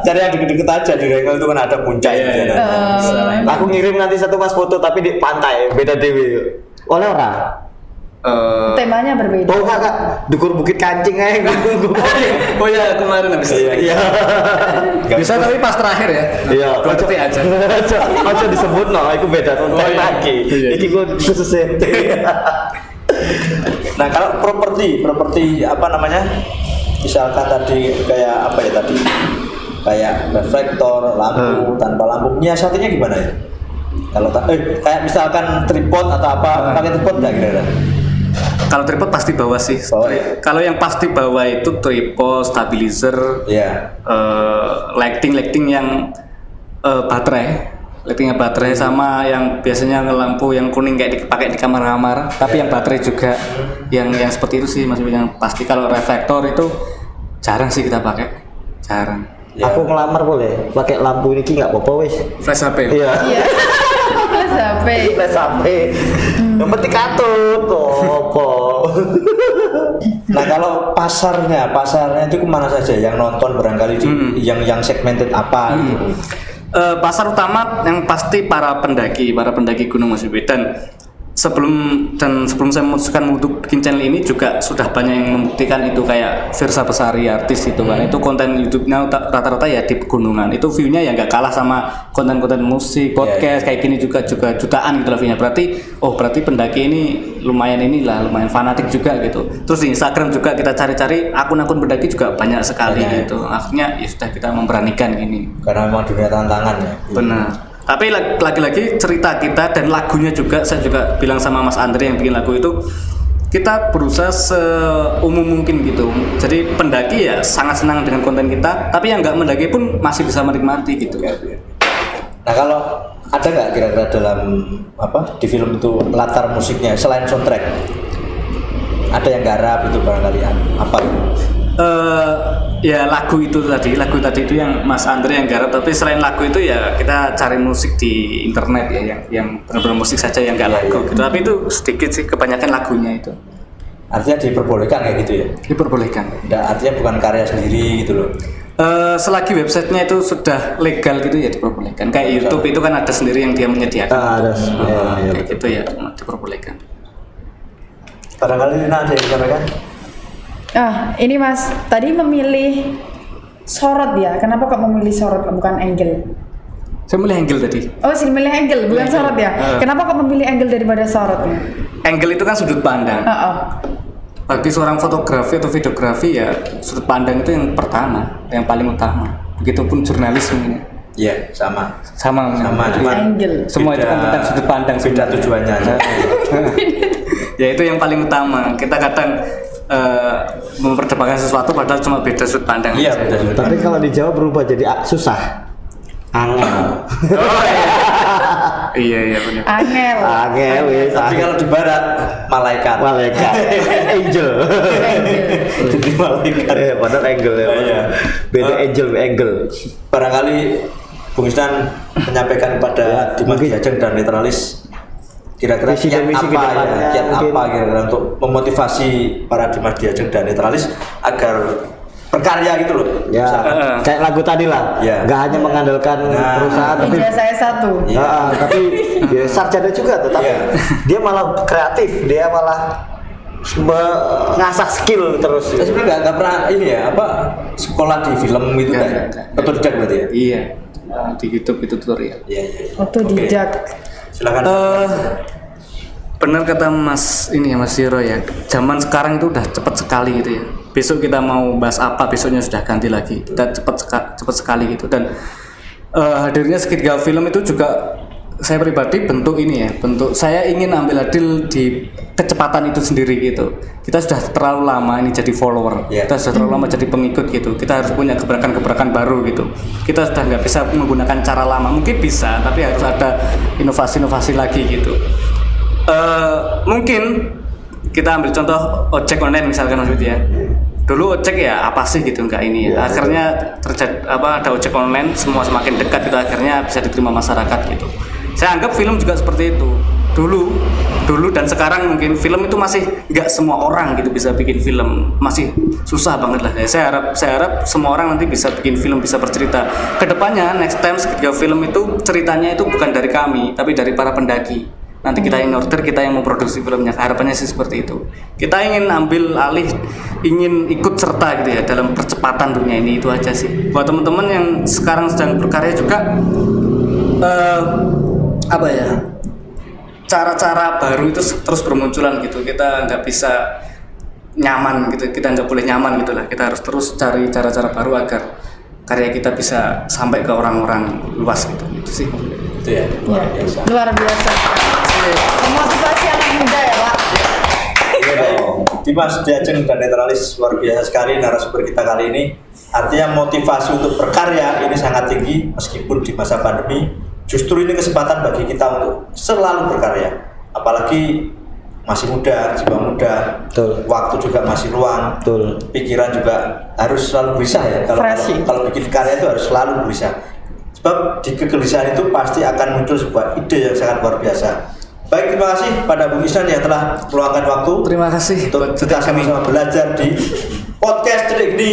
Cari yang deket-deket aja di Regel itu kan ada puncak itu. Aku ngirim nanti satu pas foto tapi di pantai beda dewe. Oleh ora? Temanya berbeda. Oh kakak, dukur bukit kancing aja. Oh ya kemarin habis. Iya. Bisa tapi pas terakhir ya. Iya. Dua detik aja. Aja disebut no, itu beda konten lagi. Iki gue khusus ente. Nah kalau properti apa namanya? Misalkan tadi kayak apa ya tadi? Kayak reflektor, lampu, tanpa lampu. Nyiasatinya gimana ya? Kalau kayak misalkan tripod atau apa, pakai tripod nggak kira-kira? Kalau tripod pasti bawa sih. Kalau yang pasti bawa itu tripod, stabilizer, lighting yang lightingnya baterai sama yang biasanya lampu yang kuning kayak dipakai di kamar-kamar. Tapi yang baterai juga, yang seperti itu sih maksudnya yang pasti. Kalau reflektor itu jarang sih kita pakai, jarang. Ya. Aku ngelamar boleh pakai lampu ini nggak apa-apa wis. Flash HP. Iya. Flash HP. Yang penting katut apa. Nah kalau pasarnya itu kemana saja yang nonton barangkali yang segmented apa gitu? Pasar utama yang pasti para pendaki Gunung Mas Wibi. Dan sebelum saya memutuskan untuk bikin channel ini juga sudah banyak yang membuktikan itu, kayak Firsa Besari artis itu kan, itu konten YouTube-nya rata-rata ya di pegunungan, itu view-nya ya nggak kalah sama konten-konten musik, podcast kayak gini juga jutaan gitu lah view-nya. Berarti pendaki ini lumayan fanatik juga gitu. Terus di Instagram juga kita cari-cari akun-akun pendaki juga banyak sekali gitu. Akhirnya ya sudah kita memberanikan ini. Karena memang dunia tantangan ya. Benar. Tapi lagi-lagi cerita kita dan lagunya juga, saya juga bilang sama Mas Andre yang bikin lagu itu, kita berusaha seumum mungkin gitu. Jadi pendaki ya sangat senang dengan konten kita, tapi yang nggak mendaki pun masih bisa menikmati gitu. Nah kalau ada nggak kira-kira dalam di film itu latar musiknya selain soundtrack? Ada yang garap itu barangkali apa? Ya lagu tadi itu yang Mas Andre yang garap, tapi selain lagu itu ya kita cari musik di internet ya yang benar-benar musik saja yang nggak lagu gitu. Tapi itu sedikit sih, kebanyakan lagunya itu. Artinya diperbolehkan kayak gitu ya? Diperbolehkan. Artinya bukan karya sendiri gitu loh. Selagi websitenya itu sudah legal gitu ya diperbolehkan. Kayak YouTube itu kan ada sendiri yang dia menyediakan. Kayak gitu ya diperbolehkan. Barangkali Rina ada yang disampaikan? Ini Mas, tadi memilih sorot ya. Kenapa kok memilih sorot bukan angle? Saya milih angle tadi. Oh, sih milih angle bukan sorot ya. Kenapa kok memilih angle daripada sorotnya? Angle itu kan sudut pandang. Bagi seorang fotografi atau videografi ya sudut pandang itu yang pertama, yang paling utama. Begitupun jurnalisme ini. Iya, sama. Cuma angle. Semua itu kan tentang sudut pandang. Beda tujuannya. Ya itu yang paling utama. Kita kadang memperdebatkan sesuatu padahal cuma beda sudut pandang. Iya, beda. Tapi kalau di Jawa berubah jadi susah. Angel. Iya benar. Angel wis. Tapi kalau di barat malaikat. Angel. Jadi malaikat. Padahal angel ya. Iya. Beda angel. Barangkali Bung Isnan menyampaikan kepada Dimas Diajeng dan Netralis kira-kira kiat apa kira-kira untuk memotivasi para Dimas Diajeng dan Netralis agar berkarya gitu loh. Ya, kayak lagu tadi lah. Nggak hanya mengandalkan perusahaan, tapi saya satu. Tapi dia sarjana juga, tetapi dia malah kreatif, dia malah mengasah skill terus. Sebenarnya nggak pernah ini ya sekolah di film itu kan? Otodidak berarti ya? Iya. Di YouTube itu tutorial. Iya. Otodidak. Silakan. Benar kata Mas Hiro ya, zaman sekarang itu udah cepat sekali gitu ya. Besok kita mau bahas apa, besoknya sudah ganti lagi. Kita cepat sekali gitu. Dan hadirnya segitiga film itu juga saya pribadi bentuk saya ingin ambil adil di kecepatan itu sendiri gitu. Kita sudah terlalu lama ini jadi follower, kita sudah terlalu lama jadi pengikut gitu. Kita harus punya gebrakan-gebrakan baru gitu. Kita sudah nggak bisa menggunakan cara lama, mungkin bisa, tapi harus ada inovasi-inovasi lagi gitu. Mungkin kita ambil contoh ojek online misalkan Mas Widi ya. Dulu ojek ya apa sih gitu, enggak ini ya. Akhirnya terjadi ada ojek online, semua semakin dekat gitu, akhirnya bisa diterima masyarakat gitu. Saya anggap film juga seperti itu. dulu dan sekarang mungkin film itu masih nggak semua orang gitu bisa bikin film, masih susah banget lah. Saya harap semua orang nanti bisa bikin film, bisa bercerita. Kedepannya next time ketika film itu ceritanya itu bukan dari kami tapi dari para pendaki. Nanti kita yang order, kita yang memproduksi filmnya. Harapannya sih seperti itu. Kita ingin ambil alih, ingin ikut serta gitu ya dalam percepatan dunia ini, itu aja sih. Buat teman-teman yang sekarang sedang berkarya juga, apa ya? Cara-cara baru itu terus bermunculan gitu. Kita nggak bisa nyaman gitu, kita nggak boleh nyaman gitu lah. Kita harus terus cari cara-cara baru agar karya kita bisa sampai ke orang-orang luas gitu. Itu sih. Itu ya, luar biasa. Luar biasa. Memotivasi anak muda ya Pak. Iya dong. Dimas Diajeng dan Netralis luar biasa sekali narasumber kita kali ini. Artinya motivasi untuk berkarya ini sangat tinggi meskipun di masa pandemi. Justru ini kesempatan bagi kita untuk selalu berkarya. Apalagi masih muda, jiwa muda, Betul. waktu juga masih luang, Betul. pikiran juga harus selalu berusaha ya. Kalau bikin karya itu harus selalu berusaha. Sebab di kegelisahan itu pasti akan muncul sebuah ide yang sangat luar biasa. Baik, terima kasih pada Bung Ihsan yang telah meluangkan waktu. Terima kasih Untuk kita sama-sama belajar di podcast Cedik di.